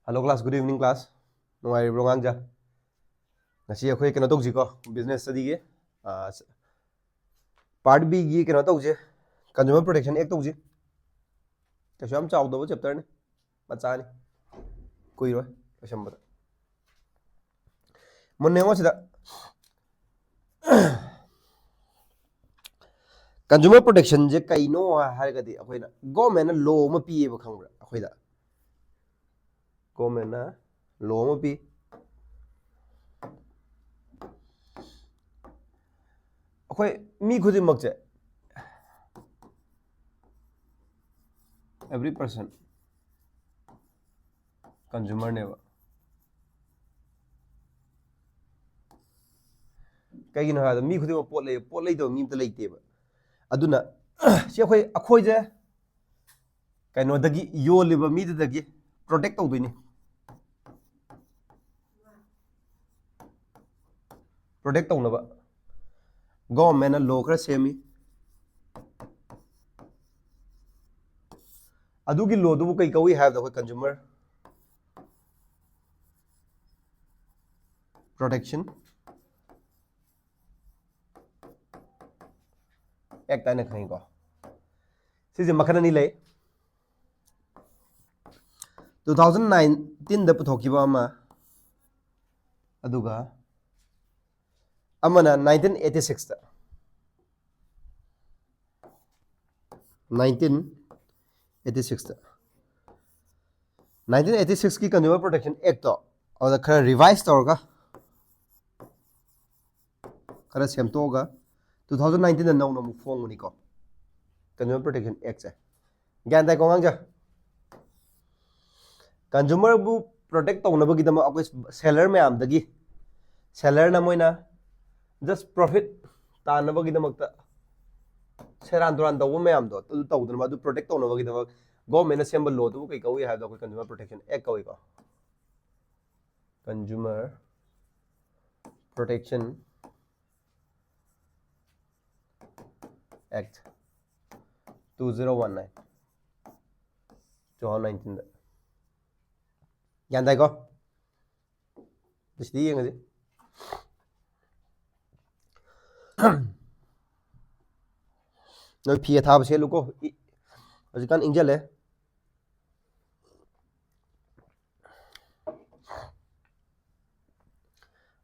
Hello class, good evening class. Nungayibro ngang ja. Ngasi akhoi kena tawji ko business study ge. Part B gi kena tawji. Consumer Protection Act tawji. Kasu am chaw do chapter ni. Macha ni. Kui roi kasam bata. Monne ngo sida. Consumer Protection je kaino ha ga di akhoi na government na law ma pi ba khangra akhoi da. Government na law ma pi. Akhoi mi khudi mak je. Every person consumer ne ba. Kaigino ha mi khudi ma pot lei do mi ta leite ba. Aduna si akhoi je kaino dagi yo liba mi dagi protect tau doini. Protect tau na ba. Government na law khara semi. Adugi law du kai kawi have the consumer protection act ana khai ko. Si je makhana ni lei 2019 da puthokiba ma aduga amana 1986 da 1986 da 1986 की consumer protection act तो और खरा revise तौरगा खरा सेमतोगा 2019 da नौना मुक फोंगनी को consumer protection act से ज्ञान दाइ कोंगांग जा कंज्यूमर बु प्रोटेक्ट तौनबगी दम अकोइ सेलर मैम दगी सेलर ना मोइना जस्ट प्रॉफिट तानबगी दमकता सेरान दुरान तौब मैम दो तौदन मा दु प्रोटेक्ट तौनबगी दम गवर्नमेंट ना सेम्बल लॉ दु कई कौई है द कंज्यूमर प्रोटेक्शन एक्ट कौई को consumer protection act 2019 2019 da yan dai ko disdi yang aja noi phi tha ba se lu ko ajikan injal hai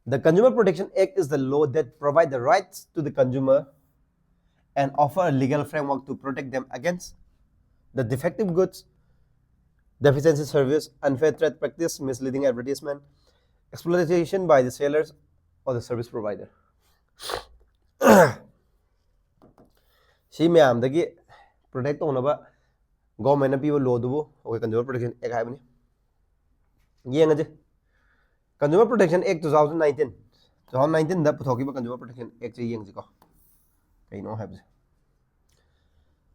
The Consumer Protection Act is the law that provides the rights to the consumer and offer a legal framework to protect them against the defective goods, deficiency service, unfair trade practice, misleading advertisement, exploitation by the sellers or the service provider. Si ma'am दगी protect तौनबा government ना पीबा law दुबो okay Consumer Protection Act हाइबनी येंग अजे Consumer Protection Act 2019 da puthokiba Consumer Protection Act che yeng jiko kaino haibse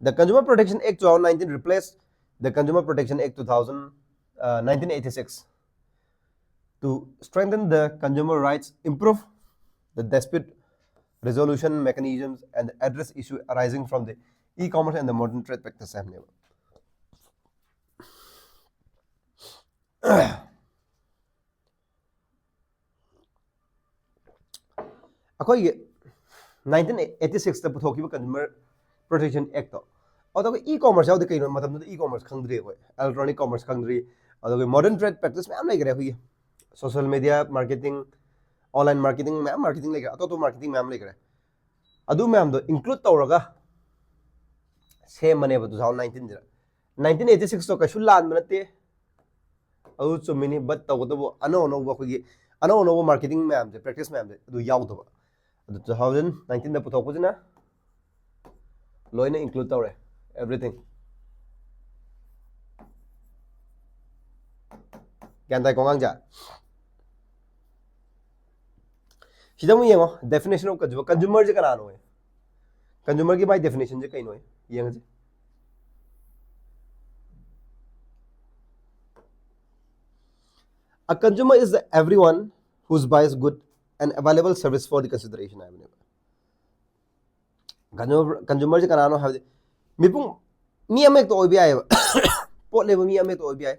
The Consumer Protection Act 2019 replaced the Consumer Protection Act 1986 to strengthen the consumer rights, improve the dispute resolution mechanisms, and address issues arising from the e-commerce and the modern trade practices. अखोई 1986 दा पुथोकिबा consumer protection act तो अदो e commerce याव दे कइनो मतलब e commerce खंगद्री होय electronic commerce खंगद्री अदो modern trade practice ma'am like रे हुई social media marketing online marketing ma'am marketing like अतो मार्केटिंग मैम लाइक रे अदु मैम दो इंक्लूड तौरगा सेम मने 2019 जरा 1986 तो कशु लान मनते अदु चुमिनी बट तौगदबो अनो नो बखोगी अनो नो मार्केटिंग मैम जे प्रैक्टिस मैम जे अदु यावदबा 2019 da puthokujina loina include tawre everything gyan dai kongang ja sidamu yengo definition of consumer je kana no consumer ki by definition je kai no yeng je a consumer is everyone who buys good and available service for the consideration I mean consumer je kanano have mi pung mi amek to obi ai pot le mi amek to obi ai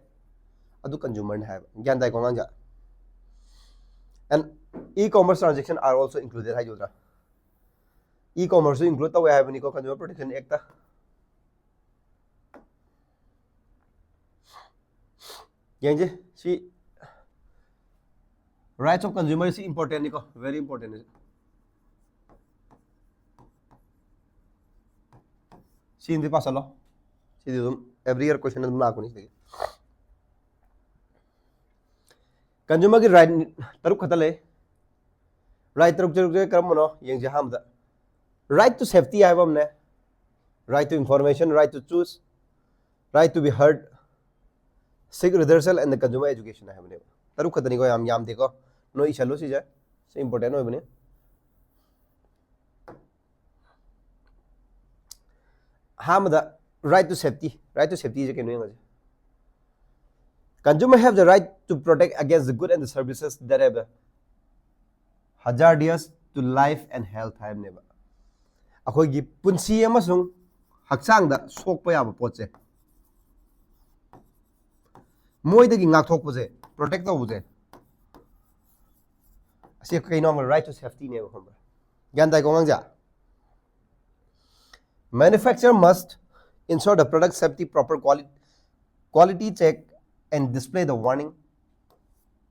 adu consumer ne hai gyan dai ko ngang ja. And e-commerce transaction are also included hai jodra. E-commerce include tawe hai bani ko Consumer Protection Act ta. Yang je si rights of consumer is important ni ko, very important is. Si hindi pa salo. Si dum every year question dum la ko ni sige. Consumer ki right taruk khata le. Right taruk karam no yang je ham da. Right to safety hai bam ne. Right to information, right to choose, right to be heard, seek redressal and the consumer education hai bane. Taruk khata ni ko yam de ko. No ishalo si ja. Se important no bane. Hamada right to safety is a can. Consumer have the right to protect against the good and the services that have hazardous to life and health have never. Akhoi punsi amasung haksang da sokpa yaba potse. Moi da gi ngak thok pose protect ta buje. Asi kai normal right to safety ne ba khamba. Gyan dai ko ngja. Manufacturer must ensure the product safety, proper quality check and display the warning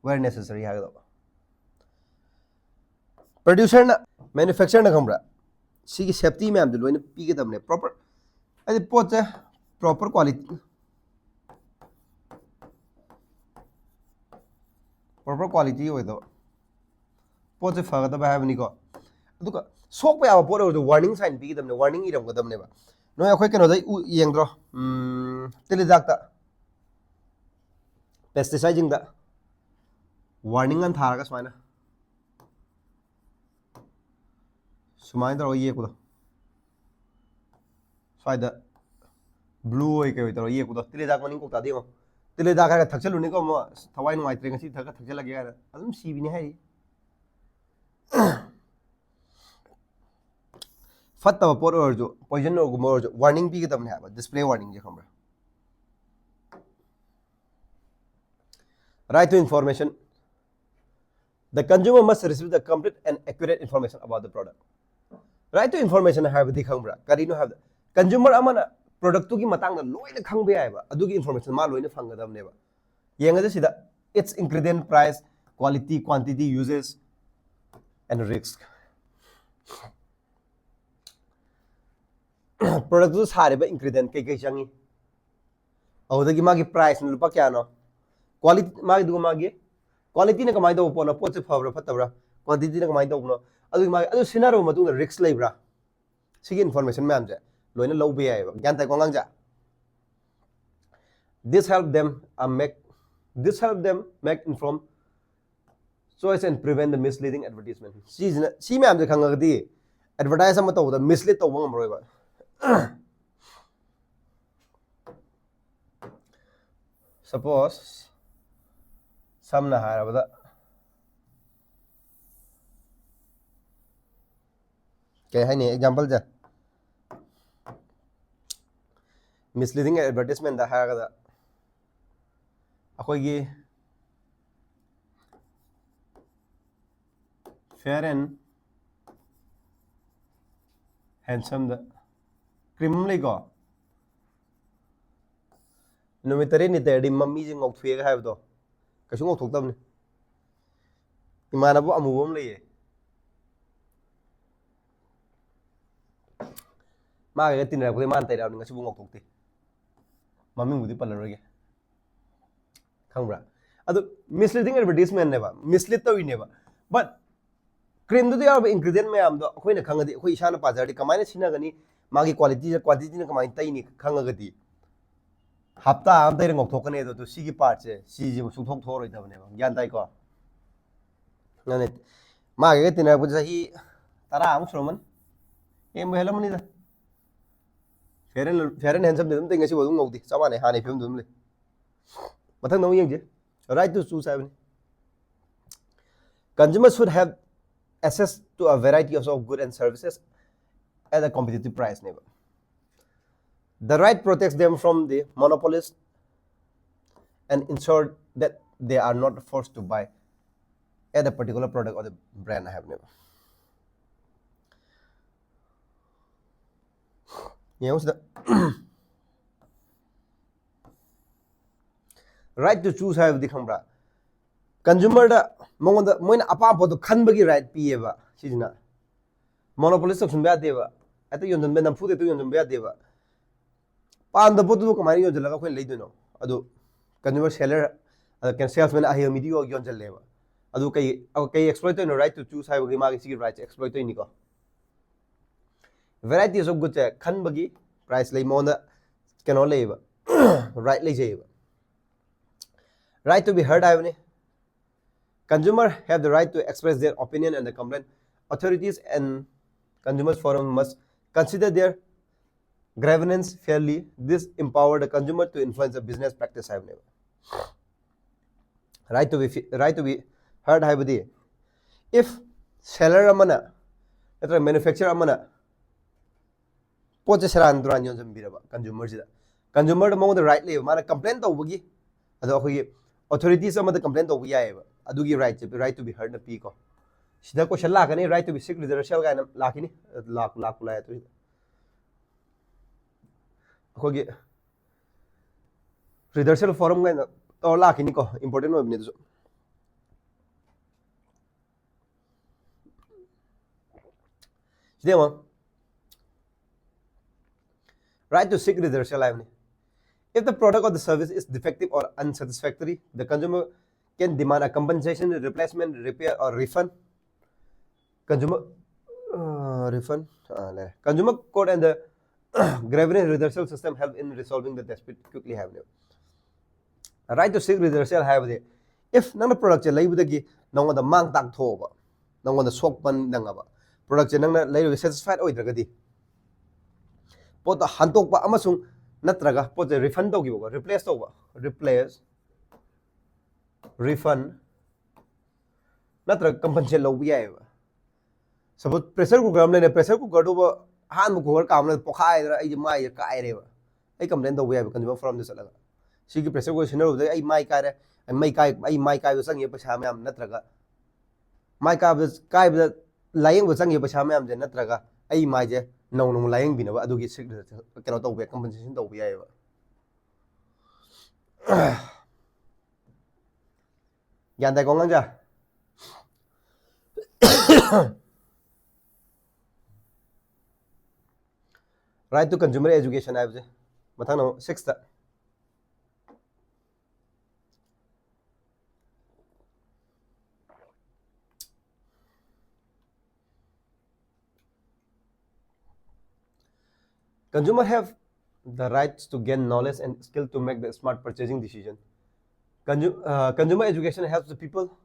where necessary. Producer na manufacturer na khambra si safety me am de loina pi ge damne proper adi pot proper quality hoy do pot fa ga ba ha ni ko aduka sok pa ya pot do warning sign pi ge damne warning iram ga damne ba no akhoi keno dai yeng dro teledak ta pesticide da warning an thar ga smaina sumai dro ye ko faida blue oi ke dro ye ko teledak maning ko ta de mo teledak ga thakchalu ni ko mo thawai ngai tre ngasi thaka thakchal lagi ga adum sibi ni hai fatta pot or jo poison or more warning pi ge damne ha display warning je khambra. Right to information. The consumer must receive the complete and accurate information about the product. Right to information have the khambra kari no have consumer amana product to ki matang da loina khangbe ai ba adu ki information ma loina phanga damne ba yenga je sida its ingredient price, quality, quantity, uses and risk. Product to sare ba ingredient kai kai changi awda ki ma ki price nu pa kya no quality ma du ma gi quality na kamai do pona pot se phawra phatabra quantity na kamai do no adu ma adu sinaro ma tu risk leibra sigi information ma am je loina low be ai ba gyan tai ko ngang ja. This help them make informed choice and prevent the misleading advertisement. Si ma am je khanga di advertise ma to da mislead to ngam roi ba. Suppose samna harabada kay hai ni example ja misleading advertisement da haragada akhoi gi fair and handsome da cream lai ko numitare ni te di mammi je ngok thue ga hai do ka sung ngok thok tam ni imana bu amu bom lai ma ga tin ra ko man tai ra ni ngasi bu ngok thok ti mammi bu di palar ge khangbra adu misleading advertisement ne ba mislead to ne ba but cream do ya ingredient me am do khoi na khangadi khoi isana pa jari kamai na sina gani magi quality na kamai tai ni khangagadi hafta am tai ngok thokane do to sigi part se si ji su thok thoroi da ne ba gyan tai ko nane ma ga tin ra bu sahi tara am shroman em helam ni da fair and handsome dum tai ngasi bo ngok di chawa ne ha ne film dum le mathang no yeng je right to choose have consumers should have access to a variety of goods and services at a competitive price. The right protects them from the monopolists and ensure that they are not forced to buy at a particular product or the brand I have never. The right to choose have the khambra consumer da mongonda moina apam photo khanbagi right pieba sijina monopolist option ba deba ata yonjon be namfu de to yonjon ba deba pan da bodu ko mari yonjon laga khoi leidono adu consumer seller can salesman a hiyo medio yonjon leba adu kai exploit no right to choose have gi magi sigi right exploit ni ko varieties of goods khanbagi price lei monda keno leba right lei jeba right to be heard havne consumer have the right to express their opinion and the complaint. Authorities and consumers forum must consider their grievance fairly. This empower the consumer to influence the business practice have never. Right to be heard have the if seller amana or manufacturer amana poche saran duran yon zambiraba consumer sida consumer mo the right le mana complaint tawgi ado khoi authorities amada complaint tawgi yaiba adugi right to be heard na pi ko sida question la kani right to be seek redressal ga na lakini lak la to khogi redressal forum ga na to lakini ko important no bni sida mo right to seek redressal havne if the product or the service is defective or unsatisfactory, the consumer can demand a compensation, replacement, repair, or refund. Consumer code and the grievance redressal system help in resolving the dispute quickly. Have a right to seek redressal have the if none of product labudagi nang the mang tak thoba nang the sok pan nangaba product nang lay satisfied oidragadi pot hantok pa amasung natraga pot refund tawgibo replace tawba replace refund natraga compensation lawbi yaiba suppose pressure cooker amne pressure cooker do han mu cooker kamna pokhai dra ai mai kai reba ai complain tawbi yaiba consumer from this alaga sigi pressure cooker scenario ai mai kai re ai mai kai sang ye paisa mayam natraga mai kai layeng sang ye paisa mayam je natraga ai mai je no layeng binaba adugi sik keno tawbe compensation tawbi yaiba yan dai kongang ja right to consumer education have je mathang no 6th consumer have the rights to gain knowledge and skill to make the smart purchasing decision. Consumer education helps the people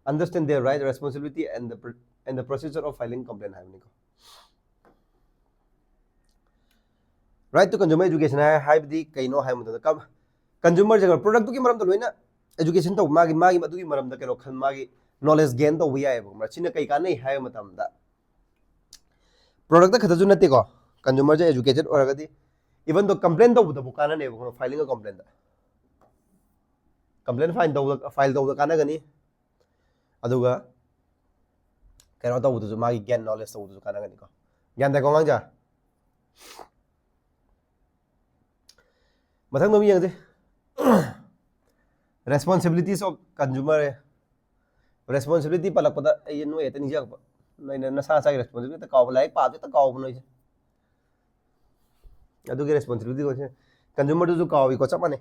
understand their right, responsibility, and the procedure of filing complaint. Right to consumer education have the kaino have consumer product to maram to education to magi madu maram da kano khan magi knowledge gain to we ai ba china kai ka nei hai matam da product ta khata ju nate ko consumer je educated or agadi even though complaint to the bukana ne filing a complaint file to kana gani aduga kano to ju magi gain knowledge to ju kana gani ko yan da ko ngang ja mathang no yang je responsibilities of consumer responsibility palakpada ay no etani jak no na sa responsibility ta kaw like pa ta kaw no je adugi responsibility ko consumer to ju kaw ko chamane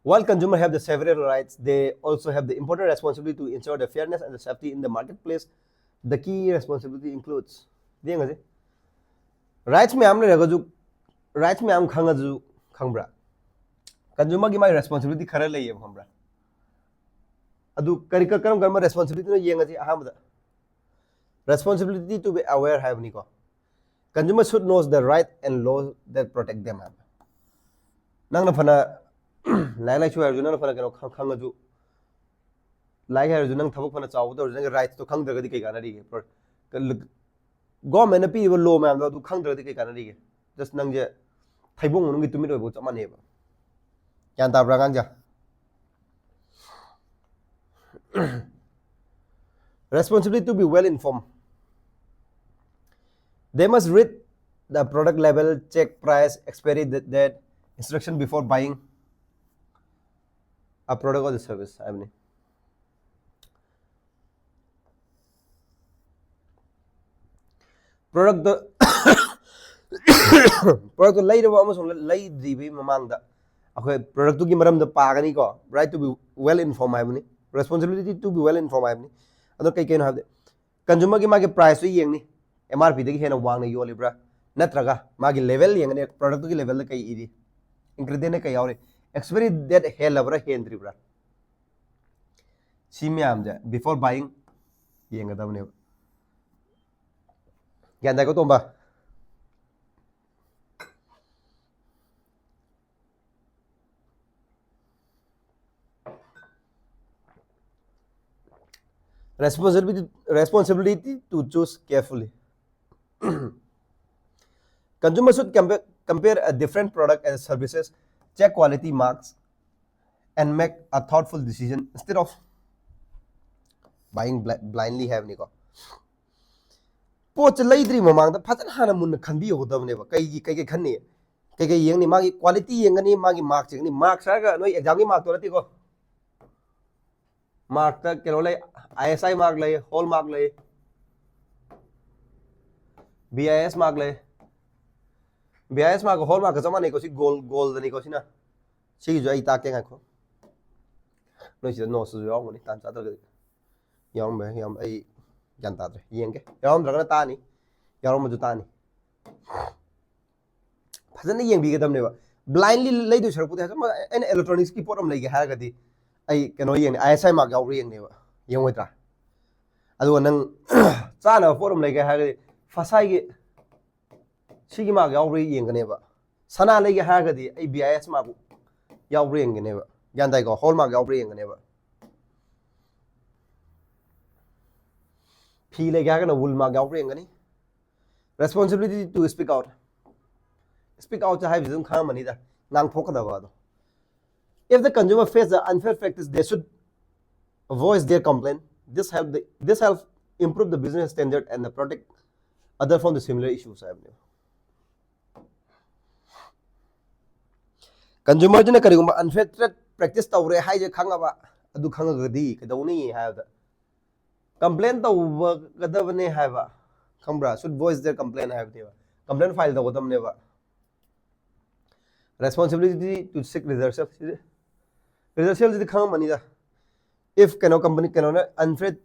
while consumers have the several rights, they also have the important responsibility to ensure the fairness and the safety in the marketplace. The key responsibility includes rights में हमने रखा जो rights में हम खांगा जो खांबरा consumer की मारी responsibility खरा ले ये खांबरा अदु करिका करम करम responsibility ना ये ngasi aham da responsibility to be aware have ni ko consumer should knows the right and laws that protect them have nang na phana lai chu har ju nang phana kano khanga ju lai har ju nang thabuk phana chaw do nang right to khang da ga di kai ga na ri government pi ba law ma do khang dra kai kana ri just nang je thaibong nung gi tumi do bo chama ne ba yan ta bra gang ja responsibility to be well informed. They must read the product label, check price, expiry date, instruction before buying a product or the service. I mean, product the product later almost late the mamang da. Okay, product to give the pagani ko, right to be well informed. I mean, responsibility to be well informed. I mean, other can have the consumer ki market price to yeng MRP dagi hena wang na yoli bra natraga magi level yang ne product ki level kai idi ingredient kai yaure expiry date hela bra hendri bra simyam ja before buying yenga da ne yan da ko tomba responsibility to choose carefully. Consumers should compare a different product and services, check quality marks, and make a thoughtful decision instead of buying blindly. Have ni ko. Poch laidri mamang da patan hana mun khanbi hodam ne ba kai khanni kai yeng ni magi quality yeng ni magi mark cheng ni mark sa ga noi exam ni mark to rati ko mark ta kelo lai ISI mark lai whole mark lai BIS mark lai BIS mark whole mark sama nei ko si gold ni ko si na si jo ai ta ke ngai ko noi si no su yo ni tan sa to yom be yom ai yan ta tre yeng ke yom dra na ta ni yom ma ju ta ni phajana yeng bi ga dam ne ba blindly lai do sar pu da ma en electronics ki pot am lai ge ha ga di ai keno yeng ISI mark yaw ri yeng ne ba yeng wai tra adu nang cha na pot am lai ge ha ga fasai ge sigi mark yaw ri yeng ne ba sana lai ge ha ga di ai BIS mark yaw ri yeng ne ba yan dai ko whole mark yaw ri yeng ne ba phi lai ga na wool mark yaw ri yeng ni responsibility to speak out cha hai bizum kham mani da nang phok da ba do if the consumer face the unfair practice they should voice their complaint. This help improve the business standard and protect other from the similar issues. Consumer jina kari gumba unfair trade practice tawre hai je khanga ba adu khanga gadi kadawni hai da complaint taw kadawne hai ba khambra should voice their complaint hai ba complaint file taw dam ne ba responsibility to seek redressal is khang mani da if company na unfair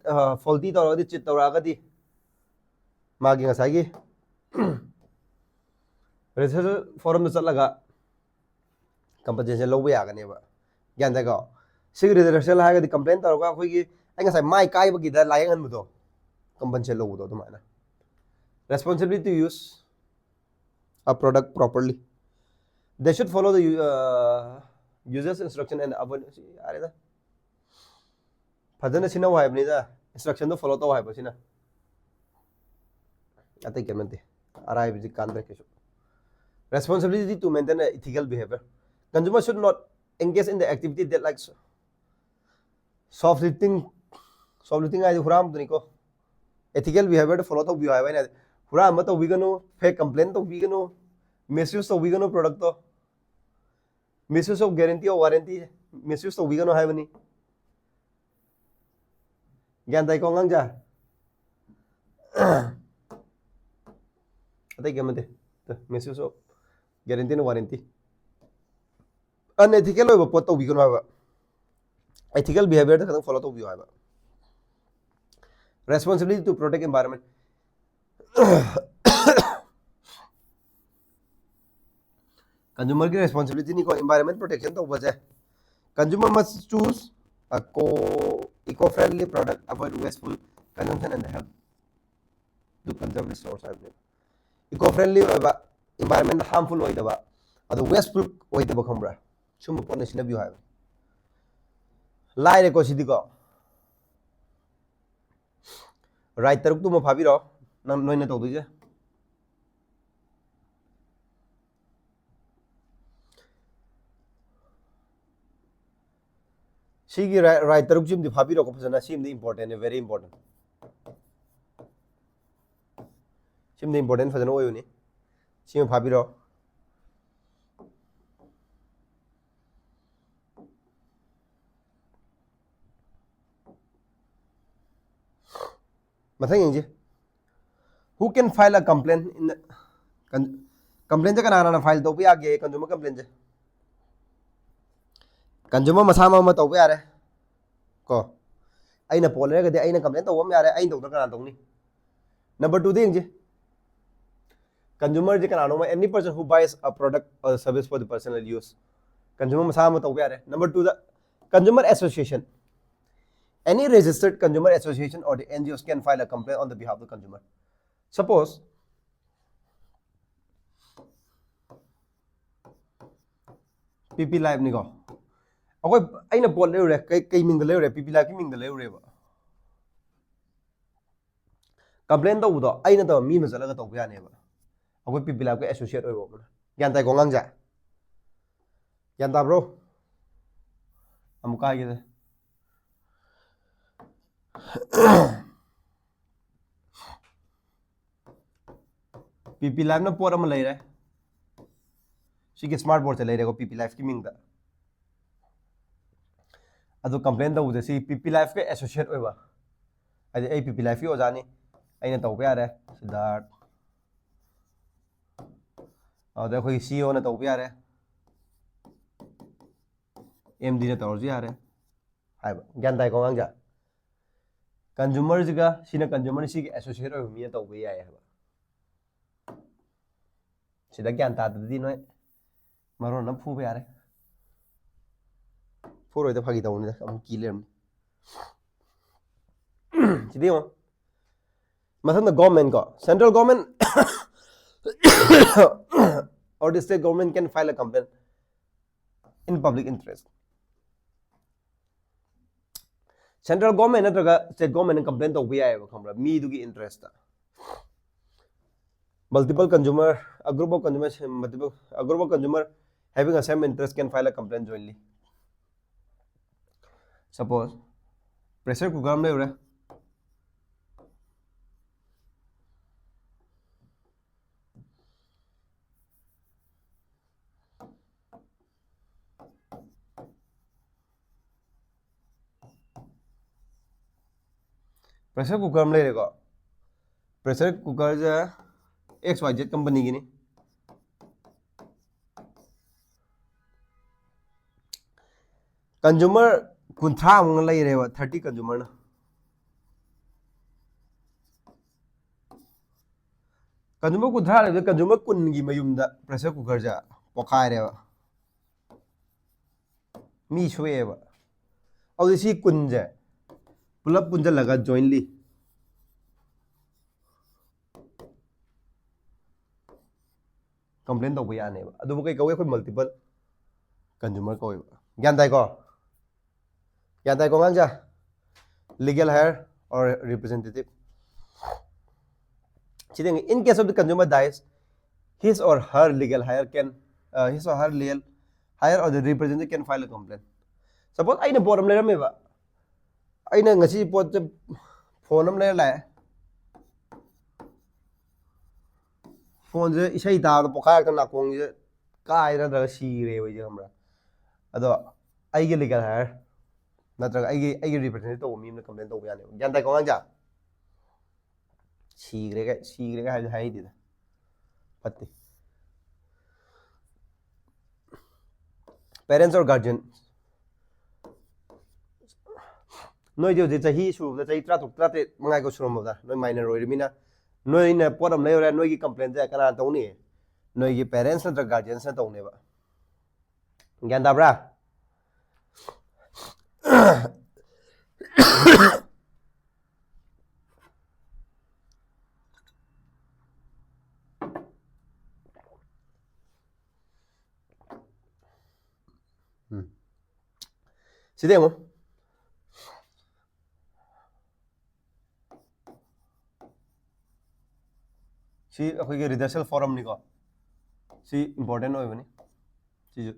faulty taw di chit taw ga di magi ngasai gi redressal forum da chalaga compensation low ya ga ne ba yan da ko sig redressal ha ga di complaint taw ga khoi gi ai ngasai mai kai ba gi da lai ngan mu do compensation low do ma na responsibility to use a product properly. They should follow the user's instruction and avoid are da phajana sina wa ni da instruction to follow to wa ba sina atai kemante arai bi kan da kesu responsibility to maintain ethical behavior. Consumer should not engage in the activity that like soft eating ai huram to ni ko ethical behavior to follow to bi wa na huram ma to bi gano fake complaint to bi gano misuse to bi gano product to misuse of guarantee or warranty misuse to we gonna have any gan tai ko ngang ja atai gamate misuse of guarantee and warranty unethical over pot to we gonna have ethical behavior to follow to we have responsibility to protect environment. Consumer responsibility ni ko environment protection to baje consumer must choose a eco-friendly product, avoid wasteful consumption and help to conserve resource. Eco-friendly environment harmful oidaba adu wasteful oidaba khambra sum pon sina bi ha lai re ko sidi ko right taruk tu mo phabiro noina tawduje sigi right taruk jim di phabiro ko phajana sim di important very important sim di important phajana oyuni sim phabiro mathang yengje who can file a complaint in the complaint ja kana na file to bi age consumer complaint ja consumer masama ma to bi are ko aina pol re ga de aina complaint to am yare aina to kana to ni number 2 ding je consumer je kana no any person who buys a product or service for the personal use consumer masama to bi are number 2 the consumer association any registered consumer association or the NGOs can file a complaint on the behalf of the consumer suppose PP Live ni ko akoi aina pol le re kai ming le re PP Live ki ming le re ba complaint to do aina to mi ma jala ga to ya ne ba akoi PP Live ko associate oi ba gyan tai ko ngang ja gyan ta bro amuka ge PP Live na por am le re sigi smart board le re ko PP Live ki ming da adu complaint to de si PP Live ke associate oi ba adi ai PP Live ki oja ni aina to ya re sidart adu khoi CEO na to ya re MD na to ya re hai ba gyan tai ko ngang ja consumer jiga sina consumer si ki associate oi mi to ya ya ba sida gyan ta di noi maron na phu ba ya re phu roi ta phagi ta ni am ki lem sidi mo mathang the government ko central government or the state government can file a complaint in public interest central government natraga state government complaint to bi ai ba khambra mi du gi interest multiple consumer a group of consumers a group of consumer having a same interest can file a complaint jointly suppose pressure cooker am le re pressure cooker am le re ko pressure cooker ja XYZ company gi ni consumer kunthra ang lai re ba 30 consumer na consumer kunthra le consumer kun gi mayum da pressure cooker ja pokhai re ba mi shwe ba au si kun je pulap punja laga jointly complaint to ba ya ne ba adu kai kawai khoi multiple consumer ko ba gyan dai ko ngang ja legal hire or representative chideng in case of the consumer dies his or her legal hire can his or her legal hire or the representative can file a complaint suppose aina boram le ram ba aina ngasi pot phone am le la phone je isai ta da pokhai ta na kong je kai na da si re bai je hamra ado ai ge legal hire natraga ai ge representative to mi na complaint to ya ne gyan tai ko ngang ja si gre ga hai di da patti parents or guardian noi je chahi su da chahi 33 mangai ko surom da noi minor oi rimina noi na podam le ra noi gi complaint ja kana to ni noi gi parents na guardians na to ne ba gyan da bra sideng mo सी अखोई redressal forum निको सी important होय बनी सी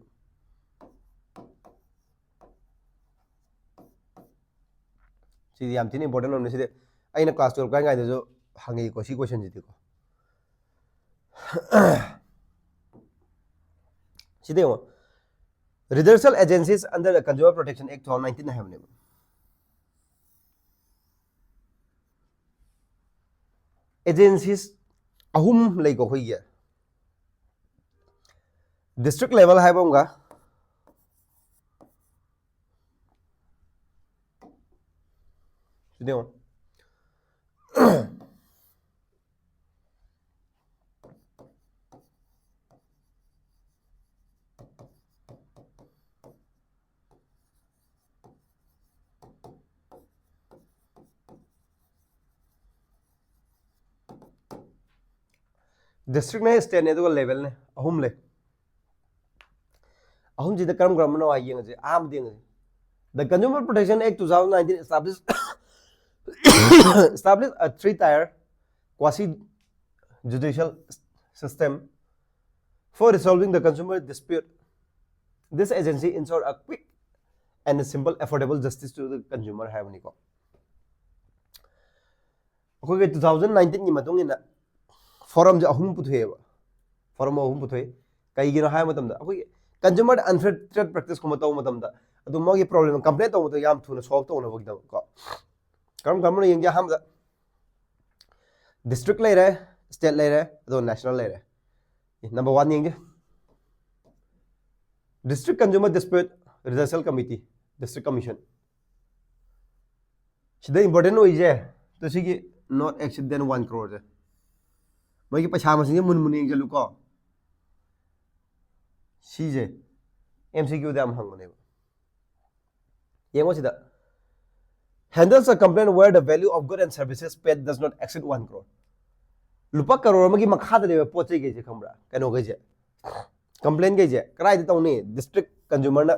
सी याम thin important होने सी अइना class 12 काय गाय जो हंगी को सी question जिति को सी देखो redressal agencies under the Consumer Protection Act 2019 है हमने agencies ahum lay ko hoy district level है बोंगा देखो डिस्ट्रिक्ट ने स्टेट ने तो लेवल ने अहुम ले अहुम जी द कर्म कर्म नो आई ये आम देंगे the consumer protection act 2019 established a three-tier quasi judicial system for resolving the consumer dispute. This agency ensures a quick and simple affordable justice to the consumer है वनी को अखोई 2019 की मतुंग इन forum जो अहुम पुथुए forum अहुम पुथुए कई गिनो है मतम दा अखोई consumer unfair trade practice को मतौ मतम दा अदु मोगी problem complaint तो याम थुना solve तो न बगिदा को कर्म कर्म यंगे हम दा district ले रहे state ले रहे अदु national ले रहे number 1 यंगे district consumer dispute redressal committee district commission सिदा important होई जे तो सिगी not exceed than 1 crore जे मोगी पैसा मसिंग मुन मुन यंगे लुको सीजे MCQ दाम हंगने येंगो सिदा handles a complaint where the value of goods and services paid does not exceed 1 crore lupa crore magi makha da poche ge je khambra kano ge je complaint ge je krai da tawni district consumer na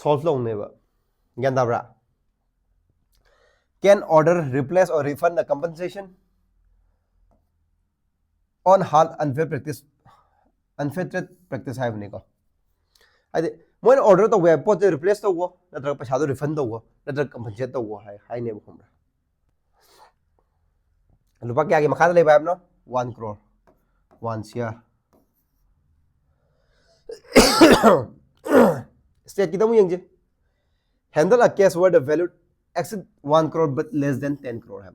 solve lo ne ba gyan da bra can order replace or refund the compensation on hal unfair trade practice hai bne ko ade मोइन order तो वे पोते replace तो वो नत्र पैसा तो refund तो वो नत्र कंपनसेट तो वो हाई ने खमरा लुपा क्या के मखा ले बाय नो 1 crore 1 CR स्टेट की तो यंग handle a case where the value exceed 1 crore but less than 10 crore है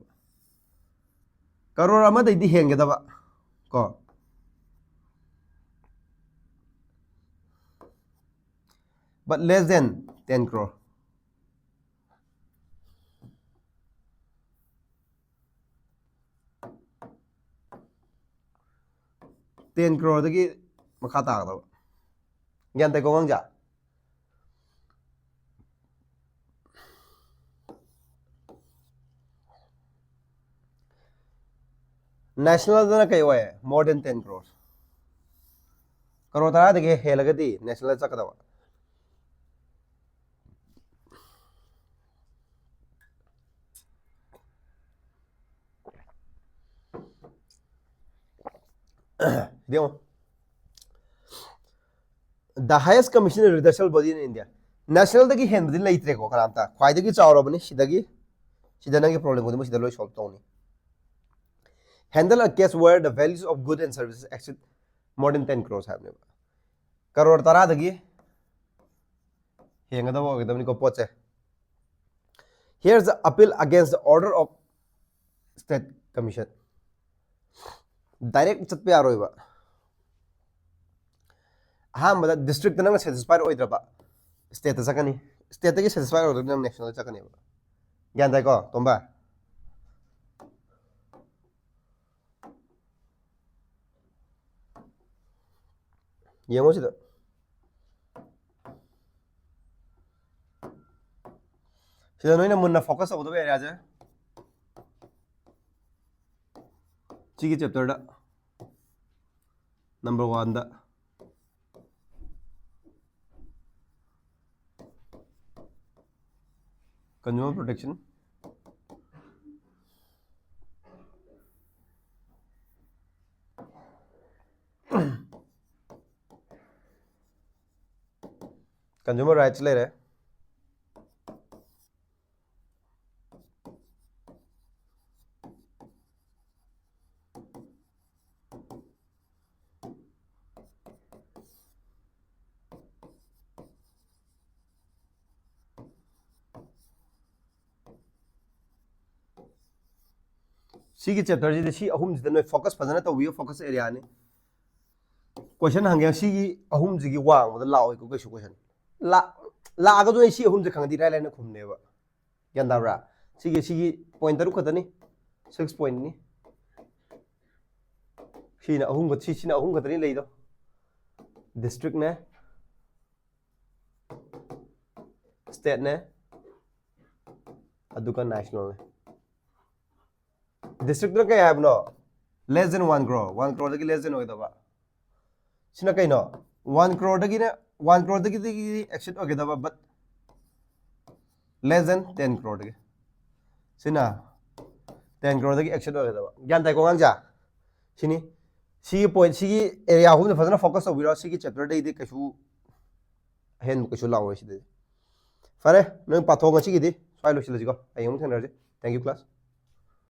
करोड़ अमा दैदी हेंगे दबा को but less than 10 crore. Ten crore तकी मखा ताक दो ज्ञान ते कोंग जा national जना कई हुआ है more than 10 crore करोड़ तारा तकी है लगे दी national चक दवा देखो the highest commission redressal body in India national Taqi hand दिन लई त्रे को करामता ख्वाई तकी चावरो बनी सिदगी सिदना के प्रॉब्लम को सिदा लोई सॉल्व तोनी handle a case where the values of goods and services exceed more than 10 crores have never crore तारा तकी हेंगा दबो के दमनी को पोचे here's the appeal against the order of state commission direct चत पे आरोइबा हां मतलब डिस्ट्रिक्ट नंग सैटिस्फाइड ओइद्रबा स्टेट चकनी स्टेट की सैटिस्फाइड ओइद्र नंग नेशनल चकनी ज्ञान ताई को तोंबा येमो सिदा सिदा नोइना मुन्ना फोकस ओदबे एरिया जे चिगी चैप्टर दा नंबर 1 दा consumer protection consumer rights ꯂꯩꯔꯦ ꯁꯤꯒꯤ ꯆꯦꯞꯇꯔꯁꯤꯗ ꯁꯤ ꯑꯍꯨꯝꯁꯤꯗ ꯅꯣꯏ ꯐꯣꯀꯁ ꯐꯖꯅ ꯇꯧꯕꯤꯌꯨ ꯐꯣꯀꯁ ꯑꯦꯔꯤꯌꯥꯅꯤ ꯀꯣꯏꯁꯟ ꯍꯪꯒꯦ ꯁꯤꯒꯤ ꯑꯍꯨꯝꯁꯤꯒꯤ ꯋꯥꯡꯃꯗ ꯂꯥꯛꯑꯣꯏꯀꯣ ꯀꯩꯁꯨ ꯀꯣꯏꯁꯟ ꯂꯥꯛꯑꯒꯁꯨ ꯑꯩ ꯁꯤ ꯑꯍꯨꯝꯁꯦ ꯈꯪꯉꯗꯤ ꯏꯔꯥꯏ ꯂꯥꯏꯅ ꯈꯨꯝꯅꯦꯕ ꯒ꯭ꯌꯥꯟ ꯇꯥꯕ꯭ꯔꯥ ꯁꯤꯒꯤ ꯄꯣꯏꯟ 6 ꯈꯛꯇꯅꯤ 6 ꯄꯣꯏꯟꯠꯅꯤ ꯁꯤꯅ ꯑꯍꯨꯝ ꯈꯛꯇꯅꯤ ꯂꯩꯗꯣ ꯗꯤꯁꯇ꯭ꯔꯤꯛꯅꯦ ꯁ꯭ꯇꯦꯠꯅꯦ ꯑꯗꯨꯒ ꯅꯦꯁꯅꯦꯜꯅꯦ ꯗꯤꯁꯇ꯭ꯔꯤꯛꯇꯅ ꯀꯩ ꯍꯥꯏꯕꯅꯣ less than 1 crore 1 crore less than ꯑꯣꯏꯒꯗꯕ ꯁꯤꯅ ꯀꯩꯅꯣ 1 crore ꯑꯦꯛꯁꯤꯠ ꯑꯣꯏꯒꯗꯕ ꯕꯠ ꯂꯦꯁ ꯗꯦꯟ 10 crore ꯁꯤꯅ 10 crore ꯑꯦꯛꯁꯤꯠ ꯑꯣꯏꯒꯗꯕ ꯒ꯭ꯌꯥꯟ ꯇꯥꯏꯀꯣ ꯑꯉꯥꯡꯁꯦ ꯁꯤꯅꯤ ꯁꯤꯒꯤ ꯄꯣꯏꯟꯠ ꯁꯤꯒꯤ ꯑꯦꯔꯤꯌꯥ ꯑꯍꯨꯝꯗ ꯐꯖꯅ ꯐꯣꯀꯁ ꯇꯧꯕꯤꯔꯣ ꯁꯤꯒꯤ ꯆꯦꯞꯇꯔꯗꯩꯗꯤ ꯀꯩꯁꯨ ꯑꯍꯦꯟꯕ ꯀꯩꯁꯨ ꯂꯥꯛꯑꯣꯏ ꯁꯤꯗꯗꯤ ꯐꯔꯦ ꯅꯣꯏ ꯄꯥꯊꯣꯛ ꯉꯁꯤꯒꯤꯗꯤ ꯁ꯭ꯋꯥꯏ ꯂꯣꯏꯁꯤꯜꯂꯁꯤꯀꯣ ꯍꯌꯦꯡ ꯑꯃꯨꯛ ꯊꯦꯡꯅꯔꯁꯤ ꯊꯦꯡꯛ ꯌꯨ ꯀ꯭ꯂꯥꯁ